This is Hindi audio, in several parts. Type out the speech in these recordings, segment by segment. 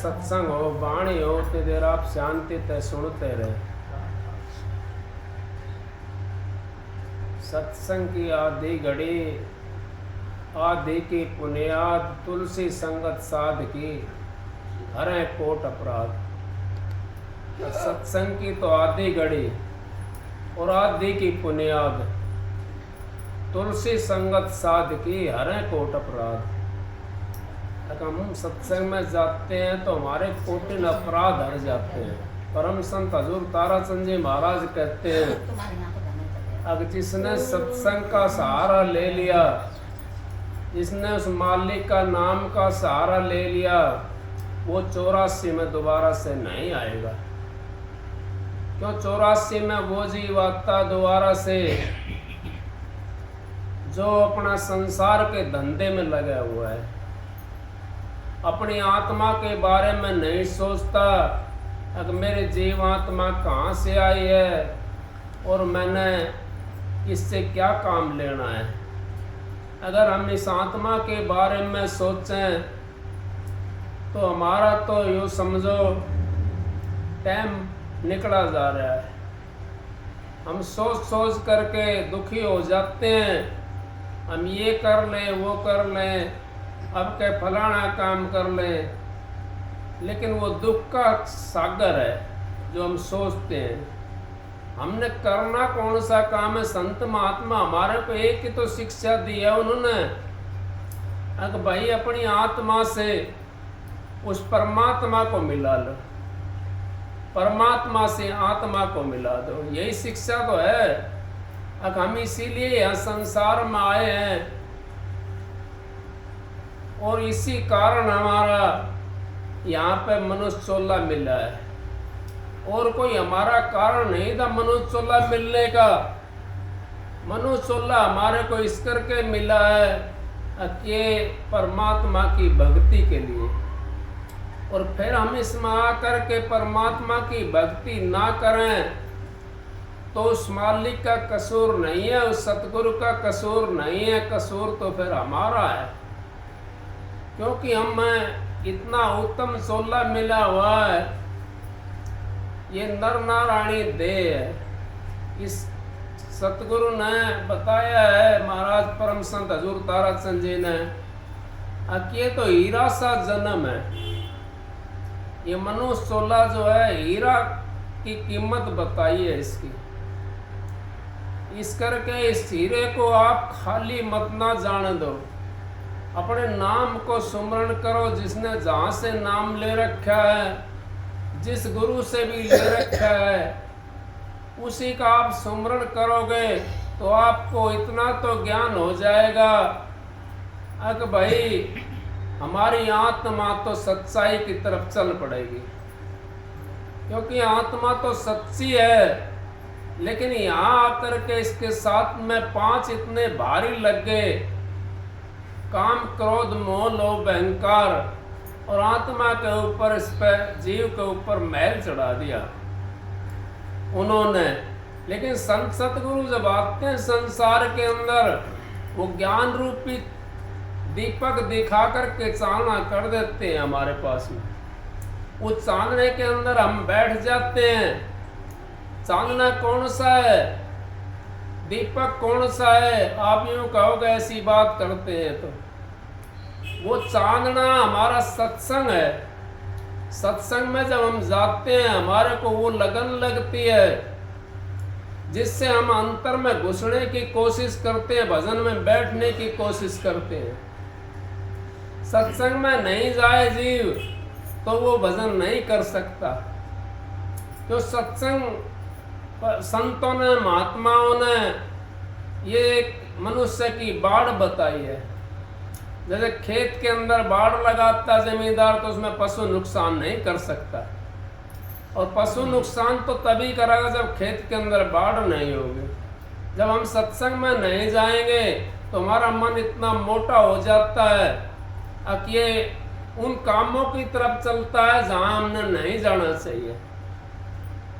सत्संग हो, वाणी हो, उतनी देर आप शांति ते सुनते रहे। सत्संग की आधी घड़ी, आधी की पुनियाद, तुलसी संगत साध की, हरे कोट अपराध। सत्संग की तो आधी घड़ी और आधी की पुनियाद, तुलसी संगत साध की, हरे कोट अपराध। अगर हम सत्संग में जाते हैं तो हमारे कोटिन अपराध हर जाते हैं। परम संत हजूर ताराचंद जी महाराज कहते हैं, अगर जिसने सत्संग का सहारा ले लिया, जिसने उस मालिक का नाम का सहारा ले लिया, वो 84 में दोबारा से नहीं आएगा। क्यों 84 में वो जीव आता दोबारा से जो अपना संसार के धंधे में लगा हुआ है, अपनी आत्मा के बारे में नहीं सोचता। अगर मेरे जीव आत्मा कहाँ से आई है और मैंने इससे क्या काम लेना है। अगर हम इस आत्मा के बारे में सोचें तो हमारा तो यूँ समझो टाइम निकला जा रहा है। हम सोच सोच करके दुखी हो जाते हैं। हम ये कर लें, वो कर लें, अब के फलाना काम कर लें, लेकिन वो दुख का सागर है जो हम सोचते हैं। हमने करना कौन सा काम है। संत महात्मा हमारे को एक ही तो शिक्षा दी है उन्होंने, अगर भाई अपनी आत्मा से उस परमात्मा को मिला लो, परमात्मा से आत्मा को मिला दो, यही शिक्षा तो है। अगर हम इसीलिए यहाँ संसार में आए हैं और इसी कारण हमारा यहाँ पे मनुष्य चोला मिला है, और कोई हमारा कारण नहीं था मनुष्य चोला मिलने का। मनुष्य चोला हमारे को इस करके मिला है कि परमात्मा की भक्ति के लिए, और फिर हम इसमें आकर के परमात्मा की भक्ति ना करें तो उस मालिक का कसूर नहीं है, उस सतगुरु का कसूर नहीं है, कसूर तो फिर हमारा है। क्योंकि हमें इतना उत्तम सोला मिला हुआ है, ये नर नारायणी देह है। इस सतगुरु ने बताया है, महाराज परम संत हजूर ताराचंद जी ने, कि ये तो हीरा सा जन्म है। ये मनुष्य सोला जो है, हीरा की कीमत बताई है इसकी। इस करके इस हीरे को आप खाली मत ना जाने दो, अपने नाम को सुमरण करो। जिसने जहाँ से नाम ले रखा है, जिस गुरु से भी ले रखा है, उसी का आप सुमरण करोगे तो आपको इतना तो ज्ञान हो जाएगा कि भाई हमारी आत्मा तो सच्चाई की तरफ चल पड़ेगी। क्योंकि आत्मा तो सच्ची है, लेकिन यहाँ आकर के इसके साथ में 5 इतने भारी लग गए, काम क्रोध मोह लोभ अहंकार, और आत्मा के ऊपर, इस पर जीव के ऊपर मैल चढ़ा दिया उन्होंने। लेकिन संत सतगुरु जब आते हैं संसार के अंदर, वो ज्ञान रूपी दीपक दिखा करके चांदना कर देते हैं हमारे पास में। उस चांदने के अंदर हम बैठ जाते हैं। चांदना कौन सा है, दीपक कौन सा है, आप यूं कहोगे ऐसी बात करते हैं तो वो चांदना हमारा सत्संग है। सत्संग में जब हम जाते हैं हमारे को वो लगन लगती है जिससे हम अंतर में घुसने की कोशिश करते हैं, भजन में बैठने की कोशिश करते हैं। सत्संग में नहीं जाए जीव तो वो भजन नहीं कर सकता। तो सत्संग संतों ने, महात्माओं ने ये एक मनुष्य की बाढ़ बताई है। जैसे खेत के अंदर बाढ़ लगाता जमींदार तो उसमें पशु नुकसान नहीं कर सकता, और पशु नुकसान तो तभी करेगा जब खेत के अंदर बाढ़ नहीं होगी। जब हम सत्संग में नहीं जाएंगे तो हमारा मन इतना मोटा हो जाता है कि ये उन कामों की तरफ चलता है जहां हमने नहीं जाना चाहिए।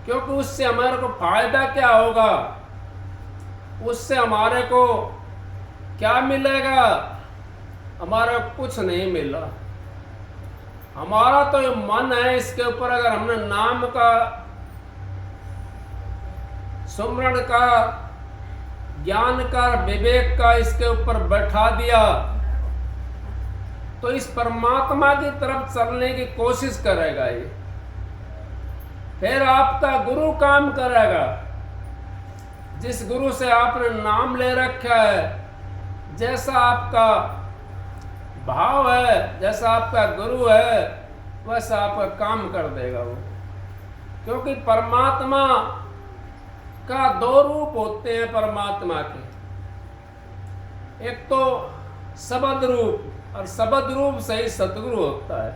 क्योंकि उससे हमारे को फायदा क्या होगा, उससे हमारे को क्या मिलेगा, हमारा कुछ नहीं मिला। हमारा तो ये मन है, इसके ऊपर अगर हमने नाम का सुमरण का ज्ञान का विवेक का इसके ऊपर बैठा दिया तो इस परमात्मा की तरफ चलने की कोशिश करेगा ये। फिर आपका गुरु काम करेगा। जिस गुरु से आपने नाम ले रखा है, जैसा आपका भाव है, जैसा आपका गुरु है, वैसा आपका काम कर देगा वो। क्योंकि परमात्मा का दो रूप होते हैं परमात्मा के, एक तो शब्द रूप, और शब्द रूप से ही सतगुरु होता है।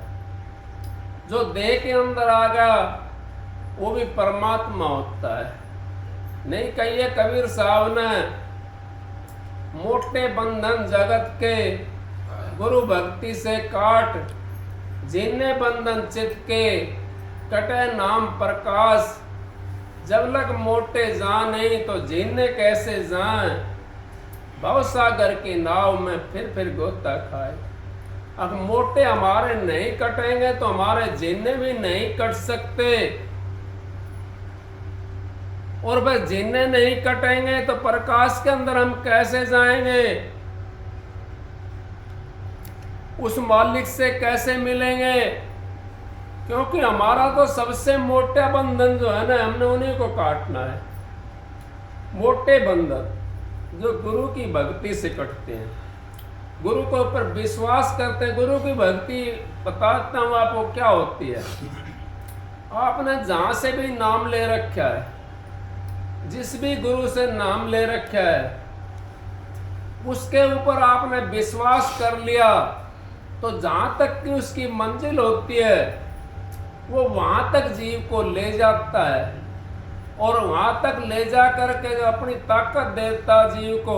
जो देह के अंदर आ गया वो भी परमात्मा होता है। नहीं कहिए कबीर साहब ने, मोटे बंधन जगत के गुरु भक्ति से काट, जिन्ने बंधन चित्त के कटे नाम प्रकाश, जब लग मोटे जा नहीं तो जिन्ने कैसे जाए, भव सागर की नाव में फिर गोता खाए। अब मोटे हमारे नहीं कटेंगे तो हमारे जिन्ने भी नहीं कट सकते, और वह जिन्ने नहीं कटेंगे तो प्रकाश के अंदर हम कैसे जाएंगे, उस मालिक से कैसे मिलेंगे। क्योंकि हमारा तो सबसे मोटा बंधन जो है ना, हमने उन्हीं को काटना है। मोटे बंधन जो गुरु की भक्ति से कटते हैं, गुरु के ऊपर विश्वास करते हैं। गुरु की भक्ति बताता हूं आपको क्या होती है। आपने जहां से भी नाम ले रखा है, जिस भी गुरु से नाम ले रखा है, उसके ऊपर आपने विश्वास कर लिया तो जहां तक की उसकी मंजिल होती है वो वहां तक जीव को ले जाता है, और वहां तक ले जा करके अपनी ताकत देता जीव को,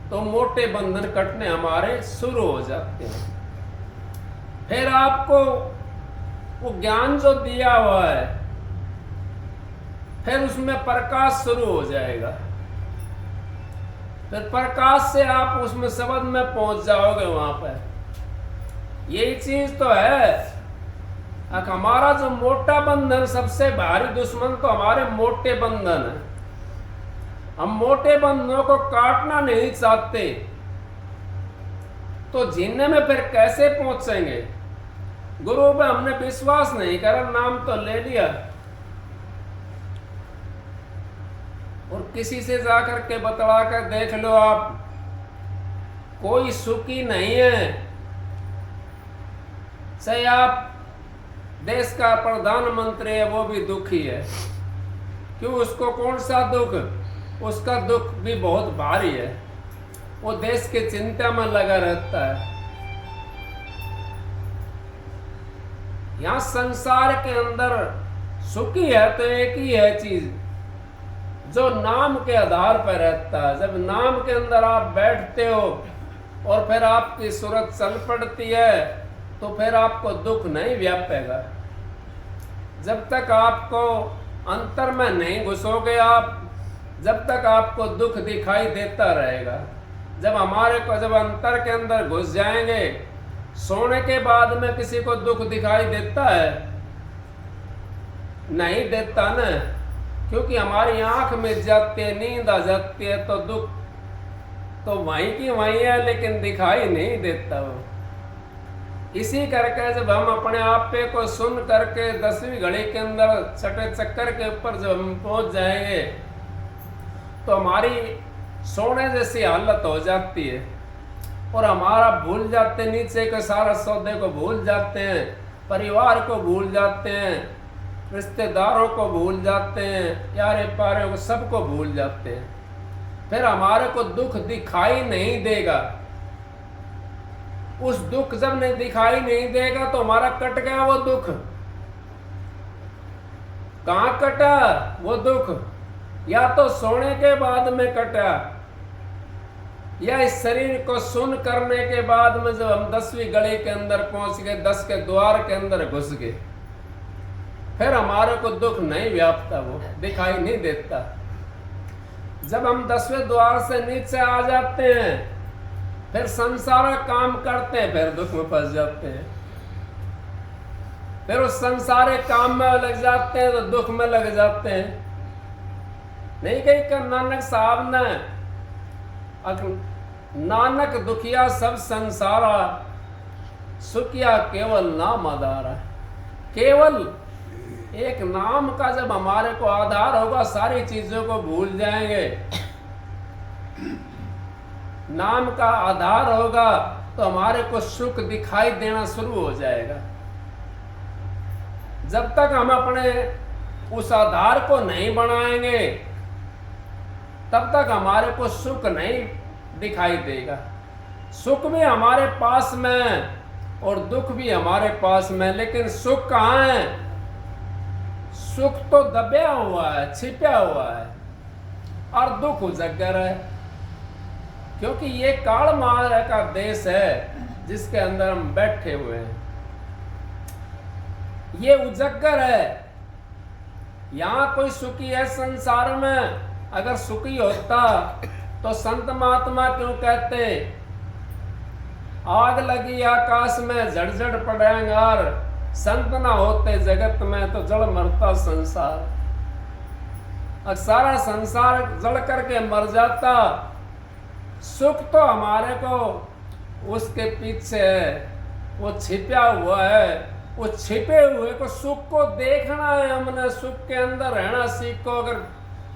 तो मोटे बंधन कटने हमारे शुरू हो जाते हैं। फिर आपको वो ज्ञान जो दिया हुआ है, फिर उसमें प्रकाश शुरू हो जाएगा। फिर प्रकाश से आप उसमें शब्द में पहुंच जाओगे। वहां पर यही चीज तो है। हमारा जो मोटा बंधन, सबसे भारी दुश्मन तो हमारे मोटे बंधन है। हम मोटे बंधनों को काटना नहीं चाहते, तो जीने में फिर कैसे पहुंचेंगे। गुरु पे हमने विश्वास नहीं करा, नाम तो ले लिया, और किसी से जाकर के बतला कर देख लो आप, कोई सुखी नहीं है। चाहे आप देश का प्रधानमंत्री है, वो भी दुखी है। क्यों? उसको कौन सा दुख? उसका दुख भी बहुत भारी है। वो देश की चिंता में लगा रहता है। यहां संसार के अंदर सुखी है तो एक ही है चीज, जो नाम के आधार पर रहता है। जब नाम के अंदर आप बैठते हो और फिर आपकी सूरत चल पड़ती है, तो फिर आपको दुख नहीं व्यापेगा। जब तक आपको अंतर में नहीं घुसोगे आप, जब तक आपको दुख दिखाई देता रहेगा। जब अंतर के अंदर घुस जाएंगे, सोने के बाद में किसी को दुख दिखाई देता है? नहीं देता ना, क्योंकि हमारी आंख मिट जाती है, नींद आ जाती है, तो दुख तो वहीं की वहीं है, लेकिन दिखाई नहीं देता वो। इसी करके जब हम अपने आप पे को सुन करके 10वीं घड़ी के अंदर छठे चक्कर के ऊपर जब हम पहुंच जाएंगे, तो हमारी सोने जैसी हालत हो जाती है, और हमारा भूल जाते, नीचे के सारे सौदे को भूल जाते हैं, परिवार को भूल जाते हैं, रिश्तेदारों को भूल जाते हैं, यारे पारे को सबको भूल जाते हैं। फिर हमारे को दुख दिखाई नहीं देगा। उस दुख जब नहीं दिखाई नहीं देगा तो हमारा कट गया वो दुख। कहां कटा वो दुख? या तो सोने के बाद में कटा, या इस शरीर को सुन करने के बाद में जब हम 10वीं घड़ी के अंदर पहुंच गए, 10 के द्वार के अंदर घुस गए, फिर हमारे को दुख नहीं व्यापता, वो दिखाई नहीं देता। जब हम 10वें द्वार से नीचे आ जाते हैं, फिर संसार काम करते हैं, फिर दुख में फंस जाते हैं। फिर उस संसारिक काम में लग जाते हैं तो दुख में लग जाते हैं। नहीं कही कर नानक साहब ने, नानक दुखिया सब संसारा, सुखिया केवल नाम आधार। केवल एक नाम का जब हमारे को आधार होगा सारी चीजों को भूल जाएंगे। नाम का आधार होगा तो हमारे को सुख दिखाई देना शुरू हो जाएगा। जब तक हम अपने उस आधार को नहीं बनाएंगे तब तक हमारे को सुख नहीं दिखाई देगा। सुख भी हमारे पास में और दुख भी हमारे पास में, लेकिन सुख कहाँ है? सुख तो दबया हुआ है, छिपा हुआ है, और दुख उजागर है। क्योंकि ये काल माया का देश है जिसके अंदर हम बैठे हुए हैं। ये उजागर है। यहाँ कोई सुखी है संसार में? अगर सुखी होता तो संत महात्मा क्यों कहते आग लगी आकाश में झड़झड़ पड़े अंगार, संत ना होते जगत में तो जड़ मरता संसार। अब सारा संसार जड़ करके मर जाता। सुख तो हमारे को उसके पीछे है, वो छिपा हुआ है। वो छिपे हुए को सुख को देखना है हमने, सुख के अंदर रहना सीखो। अगर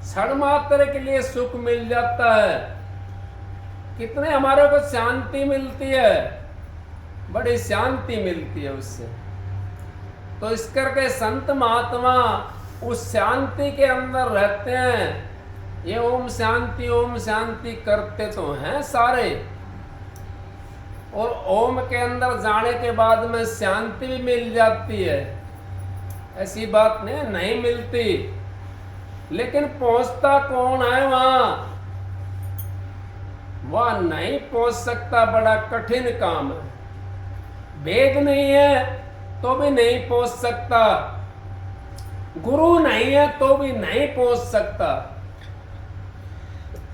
क्षण मात्र के लिए सुख मिल जाता है, कितने हमारे को शांति मिलती है, बड़ी शांति मिलती है उससे। तो इस करके संत महात्मा उस शांति के अंदर रहते हैं। ये ओम शांति करते तो हैं सारे, और ओम के अंदर जाने के बाद में शांति भी मिल जाती है, ऐसी बात नहीं मिलती। लेकिन पहुंचता कौन है वहां नहीं पहुंच सकता, बड़ा कठिन काम है। वेद नहीं है तो भी नहीं पहुंच सकता, गुरु नहीं है तो भी नहीं पहुंच सकता,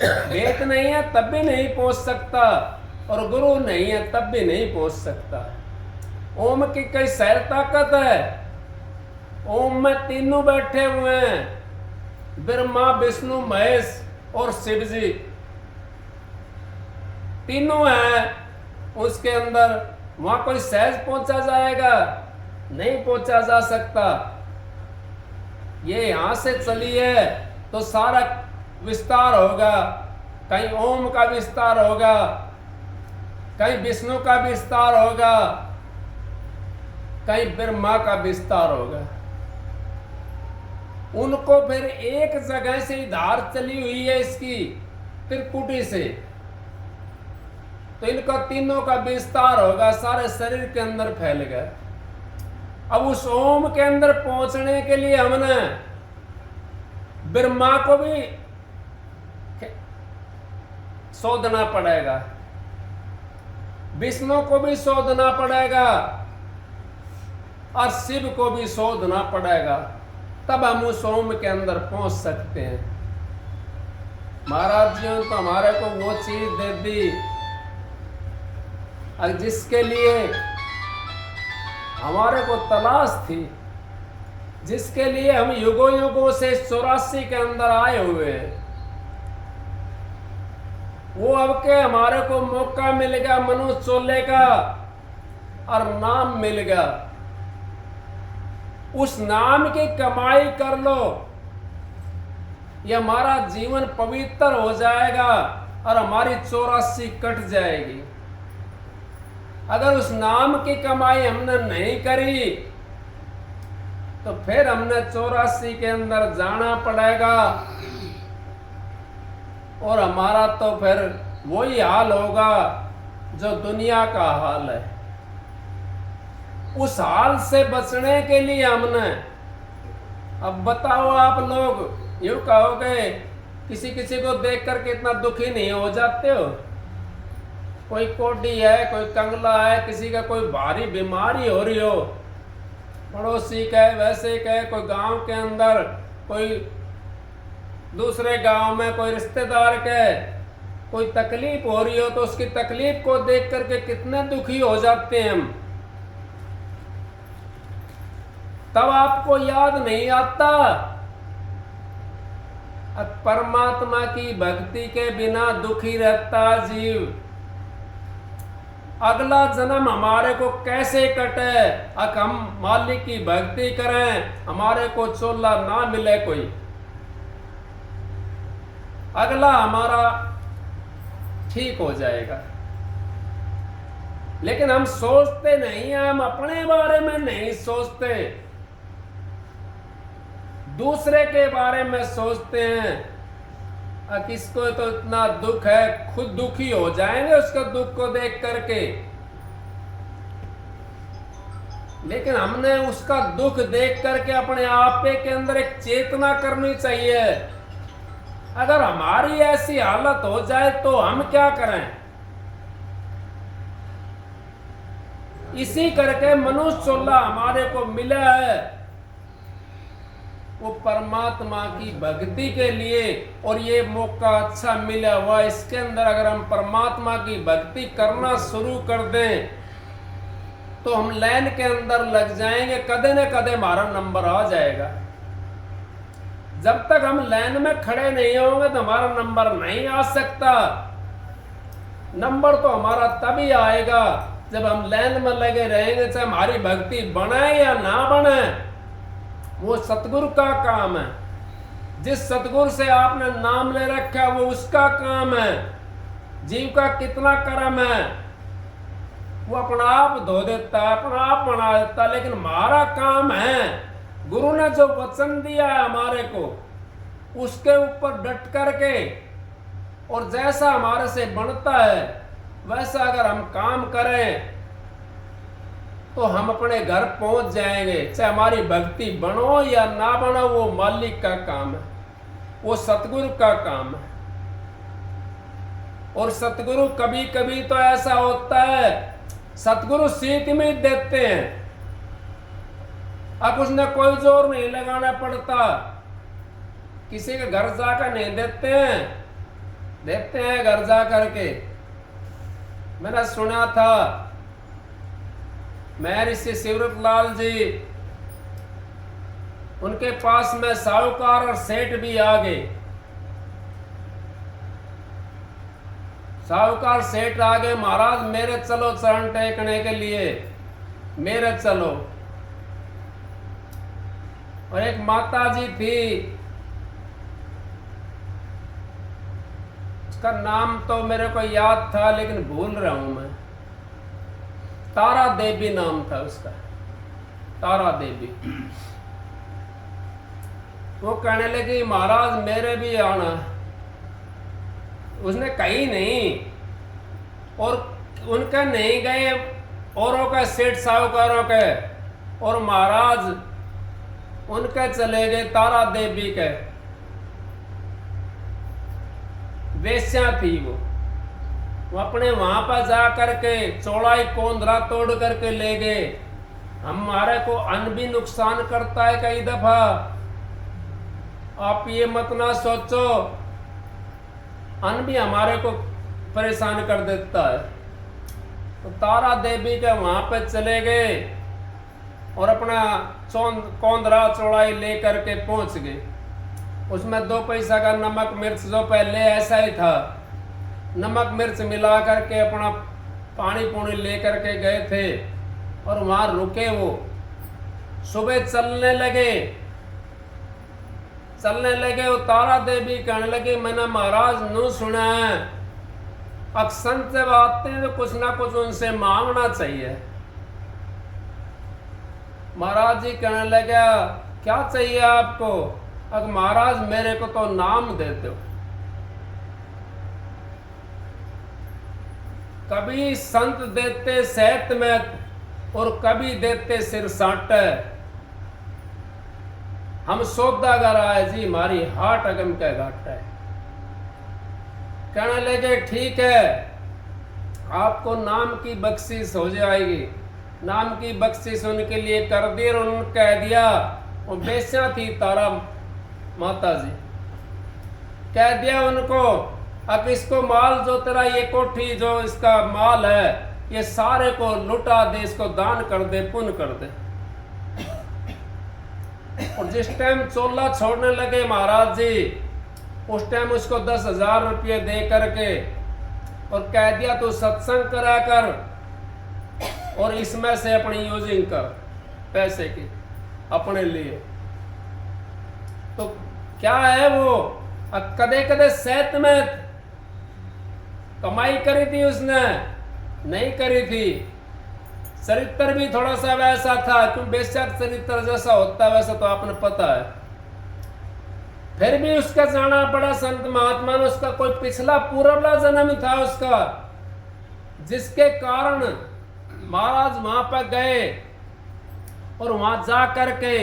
वेद नहीं है तब भी नहीं पहुंच सकता, और गुरु नहीं है तब भी नहीं पहुंच सकता। ओम की कई सहज ताकत है। ओम में तीनों बैठे हुए हैं, ब्रह्मा विष्णु महेश और शिव जी तीनों हैं उसके अंदर। वहां कोई सहज पहुंचा जाएगा? नहीं पहुंचा जा सकता। ये यहां से चली है तो सारा विस्तार होगा, कहीं ओम का विस्तार होगा, कहीं विष्णु का विस्तार होगा, कहीं ब्रह्मा का विस्तार होगा। उनको फिर एक जगह से धार चली हुई है इसकी त्रिकुटी से, तो इनका तीनों का विस्तार होगा, सारे शरीर के अंदर फैल गए। अब उस ओम के अंदर पहुंचने के लिए हमने ब्रह्मा को भी शोधना पड़ेगा, विष्णु को भी शोधना पड़ेगा, और शिव को भी शोधना पड़ेगा, तब हम उस ओम के अंदर पहुंच सकते हैं। महाराज जी ने तो हमारे को वो चीज दे दी जिसके लिए हमारे को तलाश थी, जिसके लिए हम युगों युगों से 84 के अंदर आए हुए हैं। वो अब के हमारे को मौका मिलेगा मनुष्य चोले का, और नाम मिलेगा। उस नाम की कमाई कर लो, ये हमारा जीवन पवित्र हो जाएगा और हमारी 84 कट जाएगी। अगर उस नाम की कमाई हमने नहीं करी तो फिर हमने 84 के अंदर जाना पड़ेगा, और हमारा तो फिर वही हाल होगा जो दुनिया का हाल है। उस हाल से बचने के लिए हमने, अब बताओ आप लोग यूं कहोगे, किसी किसी को देख कर के इतना दुखी नहीं हो जाते हो? कोई कोडी है, कोई कंगला है, किसी का कोई भारी बीमारी हो रही हो, पड़ोसी कहे वैसे कहे, कोई गांव के अंदर, कोई दूसरे गांव में कोई रिश्तेदार के कोई तकलीफ हो रही हो, तो उसकी तकलीफ को देख करके कितने दुखी हो जाते हैं हम। तब आपको याद नहीं आता। परमात्मा की भक्ति के बिना दुखी रहता जीव। अगला जन्म हमारे को कैसे कटे, अगर हम मालिक की भक्ति करें, हमारे को चोला ना मिले कोई, अगला हमारा ठीक हो जाएगा। लेकिन हम सोचते नहीं हैं, हम अपने बारे में नहीं सोचते, दूसरे के बारे में सोचते हैं। किसको तो इतना दुख है, खुद दुखी हो जाएंगे उसके दुख को देख करके। लेकिन हमने उसका दुख देख करके अपने आप के अंदर एक चेतना करनी चाहिए। अगर हमारी ऐसी हालत हो जाए तो हम क्या करें? इसी करके मनुष्य चोला हमारे को मिला है, वो परमात्मा की भक्ति के लिए। और ये मौका अच्छा मिला हुआ, इसके अंदर अगर हम परमात्मा की भक्ति करना शुरू कर दें तो हम लाइन के अंदर लग जाएंगे, कदे न कदे हमारा नंबर आ जाएगा। जब तक हम लाइन में खड़े नहीं होंगे तो हमारा नंबर नहीं आ सकता। नंबर तो हमारा तभी आएगा जब हम लाइन में लगे रहेंगे, चाहे हमारी भक्ति बने या ना बने। वो सतगुरु का काम है। जिस सतगुरु से आपने नाम ले रखा है वो उसका काम है। जीव का कितना कर्म है, वो अपना आप धो देता है, अपना आप बना देता है। लेकिन हमारा काम है, गुरु ने जो वचन दिया है हमारे को, उसके ऊपर डट करके, और जैसा हमारे से बनता है वैसा अगर हम काम करें तो हम अपने घर पहुंच जाएंगे। चाहे हमारी भक्ति बनो या ना बनो, वो मालिक का काम है, वो सतगुरु का काम है। और सतगुरु कभी कभी तो ऐसा होता है, सतगुरु सीख में देते हैं, अब उसने कोई जोर नहीं लगाना पड़ता। किसी के घर जाकर नहीं देते हैं, देते हैं घर जा करके। मैंने सुना था, महर्षि शिवरत लाल जी, उनके पास में साहूकार और सेठ भी आ गए। साहूकार सेठ आ गए, महाराज मेरे चलो चरण टेकने के लिए, मेरे चलो। और एक माता जी थी, उसका नाम तो मेरे को याद था लेकिन भूल रहा हूं मैं। तारा देवी नाम था उसका, तारा देवी। वो कहने लगी महाराज मेरे भी आना। उसने कही नहीं, और उनके नहीं गए, औरों के सेठ साहूकारों के, और महाराज उनके चले गए तारा देवी के। वेश्या थी वो अपने वहां पर जा करके चौड़ाई कोंदरा तोड़ करके ले गए। हमारे को अन्न भी नुकसान करता है कई दफा, आप ये मत ना सोचो, अन्न भी हमारे को परेशान कर देता है। तो तारा देवी के वहां पे चले गए और अपना कोंदरा चौड़ाई ले करके पहुंच गए। उसमें 2 पैसा का नमक मिर्च, जो पहले ऐसा ही था, नमक मिर्च मिला करके अपना पानी पूनी ले करके गए थे और वहां रुके। वो सुबह चलने लगे। वो तारा देवी कहने लगी मैंने महाराज नू सुना है, अक्सर जब आते हैं तो कुछ ना कुछ उनसे मांगना चाहिए। महाराज जी कहने लगे क्या चाहिए आपको? अगर महाराज मेरे को तो नाम दे दो। कभी संत देते सेहत में और कभी देते सिर साटे। हम सौदागर आए जी, हमारी हाट अगम का घाट है। कहने लगे ठीक है, आपको नाम की बख्शिश हो जाएगी। नाम की बख्शिश उनके लिए कर दी और उन्होंने कह दिया, वो बेस्या थी तारा माता जी, कह दिया उनको अब इसको माल जो तेरा ये कोठी जो इसका माल है ये सारे को लुटा दे, इसको दान कर दे, पुण्य कर दे। और जिस टाइम चोला छोड़ने लगे महाराज जी, उस टाइम उसको 10,000 रुपये दे करके और कह दिया तो सत्संग करा कर और इसमें से अपनी यूजिंग कर पैसे की अपने लिए। तो क्या है वो, कदे कदे सेहत में कमाई करी थी उसने, नहीं करी थी। चरित्र भी थोड़ा सा वैसा था, क्यों बेशक चरित्र जैसा होता है वैसा तो आपने पता है। फिर भी उसका जाना पड़ा संत महात्मा ने, उसका कोई पिछला पूर्वला जन्म था उसका, जिसके कारण महाराज वहां पर गए और वहां जा करके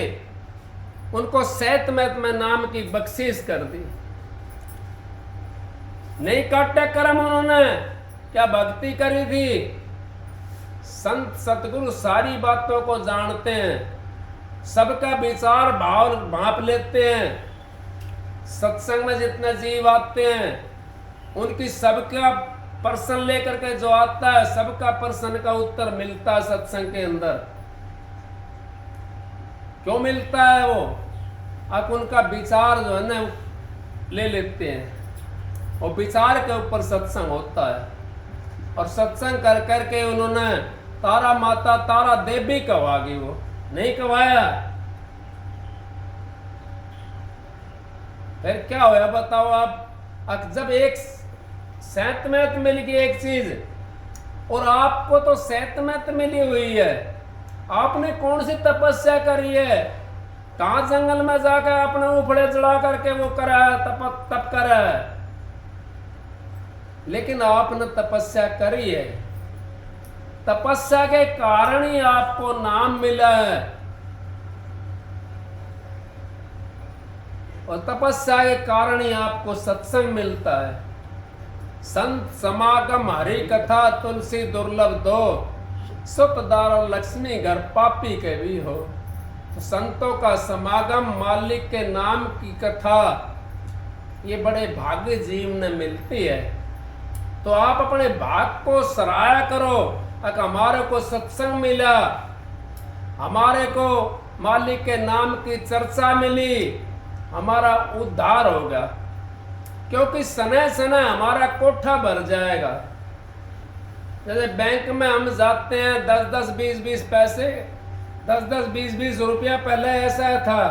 उनको सेहत में नाम की बख्शीश कर दी। नहीं काटे कर्म उन्होंने, क्या भक्ति करी थी। संत सतगुरु सारी बातों को जानते हैं, सबका विचार भाव भांप लेते हैं। सत्संग में जितने जीव आते हैं उनकी सबका प्रश्न लेकर के जो आता है, सबका प्रश्न का उत्तर मिलता है सत्संग के अंदर। क्यों मिलता है वो, आप उनका विचार जो है ना ले लेते हैं और विचार के ऊपर सत्संग होता है। और सत्संग कर करके उन्होंने तारा माता तारा देवी कवागी, वो नहीं कवाया। फिर क्या होया बताओ आप, जब एक सेहतमंद मिल गई एक चीज और आपको तो सेहतमंद मिली हुई है, आपने कौन सी तपस्या करी है, कहां जंगल में जाकर अपने उफड़े चढ़ा करके वो करा है, तप करा है। लेकिन आपने तपस्या करी है, तपस्या के कारण ही आपको नाम मिला है और तपस्या के कारण ही आपको सत्संग मिलता है। संत समागम हरि कथा तुलसी दुर्लभ दो, सुत दारो लक्ष्मी घर पापी के भी हो। तो संतों का समागम, मालिक के नाम की कथा, ये बड़े भाग्य जीव ने मिलती है। तो आप अपने भाग को सराहा करो, अगर हमारे को सत्संग मिला, हमारे को मालिक के नाम की चर्चा मिली, हमारा उद्धार होगा। क्योंकि सने सने हमारा कोठा भर जाएगा। जैसे बैंक में हम जाते हैं 10-10, 20-20 पैसे, 10-10, 20-20 रुपया पहले ऐसा था,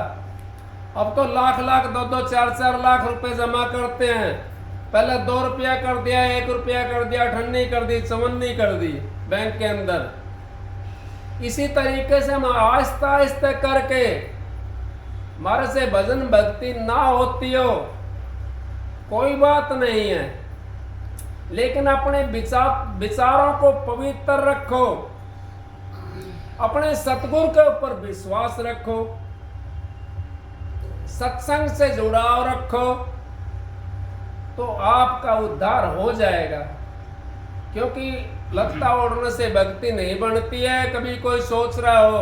अब तो लाख 2-2, 4-4 लाख रुपए जमा करते हैं। पहले 2 रुपया कर दिया, 1 रुपया कर दिया, 58 कर दी, 54 कर दी बैंक के अंदर। इसी तरीके से हम आहिस्ता आहिस्ता करके, हमारे से भजन भक्ति ना होती हो कोई बात नहीं है, लेकिन अपने विचारों को पवित्र रखो, अपने सतगुरु के ऊपर विश्वास रखो, सत्संग से जुड़ाव रखो, तो आपका उद्धार हो जाएगा। क्योंकि लत्ता ओढ़ने से भक्ति नहीं बनती है। कभी कोई सोच रहा हो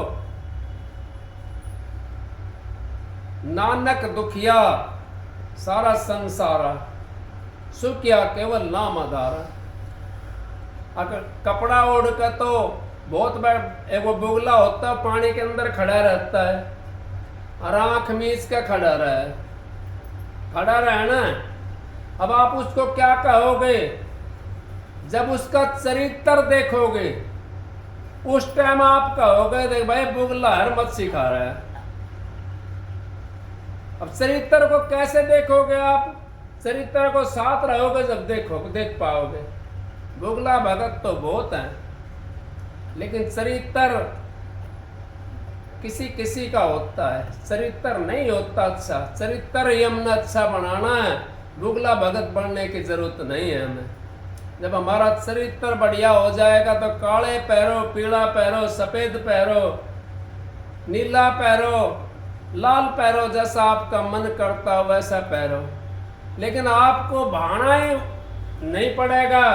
नानक दुखिया सारा संसारा, सुखिया केवल नाम आधारा। अगर कपड़ा ओढ़ कर तो बहुत बड़ा एक वो बुगला होता है, पानी के अंदर खड़ा रहता है और आंख मीच के खड़ा रहे ना। अब आप उसको क्या कहोगे, जब उसका चरित्र देखोगे उस टाइम आप कहोगे देख भाई बुगला है, मत सिखा रहा है। अब चरित्र को कैसे देखोगे आप, चरित्र को साथ रहोगे जब देख पाओगे। बुगला भगत तो बहुत है, लेकिन चरित्र किसी किसी का होता है, चरित्र नहीं होता अच्छा। चरित्र ही हमने अच्छा बनाना है, बुगला भगत बनने की जरूरत नहीं है हमें। जब हमारा चरित्र बढ़िया हो जाएगा तो काले पैरो, पीला पैरो, सफेद पैरो, नीला पैरो, लाल पैरो, जैसा आपका मन करता हो वैसा पैरो। लेकिन आपको भाना ही नहीं पड़ेगा।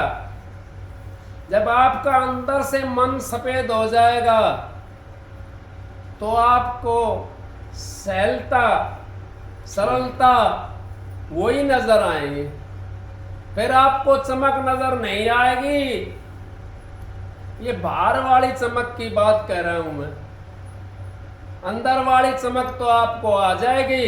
जब आपका अंदर से मन सफेद हो जाएगा तो आपको सहलता, सरलता वही नजर आएगी। फिर आपको चमक नजर नहीं आएगी। ये बाहर वाली चमक की बात कह रहा हूं मैं, अंदर वाली चमक तो आपको आ जाएगी,